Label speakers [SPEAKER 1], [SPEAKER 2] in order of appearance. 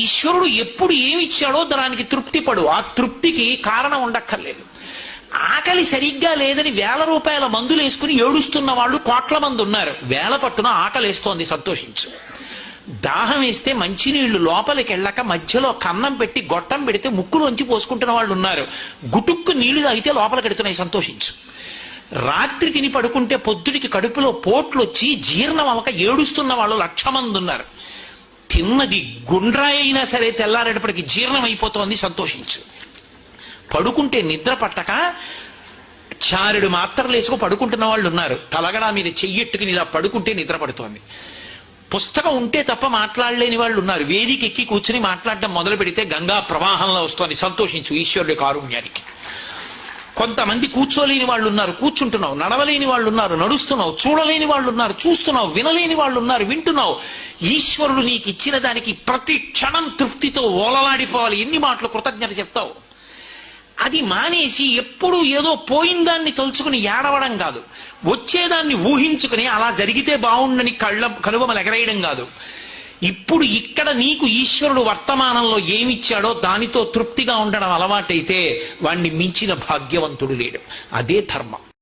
[SPEAKER 1] ఈశ్వరుడు ఎప్పుడు ఏమిచ్చాడో దానికి తృప్తి పడు. ఆ తృప్తికి కారణం ఉండక్కర్లేదు. ఆకలి సరిగ్గా లేదని ₹1,000 మందులు వేసుకుని ఏడుస్తున్న వాళ్ళు కోట్ల మంది ఉన్నారు. వేల పట్టున ఆకలేస్తోంది, సంతోషించు. దాహం వేస్తే మంచినీళ్లు లోపలికి వెళ్ళక మధ్యలో కన్నం పెట్టి గొట్టం పెడితే ముక్కులోంచి పోసుకుంటున్న వాళ్ళు ఉన్నారు. గుటుక్కు నీళ్లు తాగితే లోపలికి ఎడుతున్నాయి, సంతోషించు. రాత్రి తిని పడుకుంటే పొద్దుడికి కడుపులో పోట్లు వచ్చి జీర్ణం అవ్వక ఏడుస్తున్న వాళ్ళు 1,00,000 మంది ఉన్నారు. తిన్నది గుండ్రాయి అయినా సరే తెల్లారేటప్పటికి జీర్ణం అయిపోతోంది, సంతోషించు. పడుకుంటే నిద్ర పట్టక చారుడు మాత్రలు వేసుకు పడుకుంటున్న వాళ్ళు ఉన్నారు. తలగడా మీద చెయ్యెట్టుకుని ఇలా పడుకుంటే నిద్ర పడుతోంది. పుస్తకం ఉంటే తప్ప మాట్లాడలేని వాళ్ళు ఉన్నారు. వేదిక ఎక్కి కూర్చుని మాట్లాడడం మొదలు పెడితే గంగా ప్రవాహంలో వస్తోంది, సంతోషించు ఈశ్వరుడి కారుణ్యానికి. కొంతమంది కూర్చోలేని వాళ్ళు ఉన్నారు, కూర్చుంటున్నావు. నడవలేని వాళ్ళు ఉన్నారు, నడుస్తున్నావు. చూడలేని వాళ్ళు ఉన్నారు, చూస్తున్నావు. వినలేని వాళ్ళు ఉన్నారు, వింటున్నావు. ఈశ్వరుడు నీకు ఇచ్చిన దానికి ప్రతి క్షణం తృప్తితో ఓలలాడిపోవాలి. ఎన్ని మాటలు కృతజ్ఞత చెప్తావు. అది మానేసి ఎప్పుడు ఏదో పోయిన దాన్ని తలుచుకుని ఏడవడం కాదు, వచ్చేదాన్ని ఊహించుకుని అలా జరిగితే బాగుండని కనుబొమలు ఎగరేయడం కాదు. ఇప్పుడు ఇక్కడ నీకు ఈశ్వరుడు వర్తమానంలో ఏమిచ్చాడో దానితో తృప్తిగా ఉండడం అలవాటైతే వాణ్ణి మించిన భాగ్యవంతుడు లేడు. అదే ధర్మం.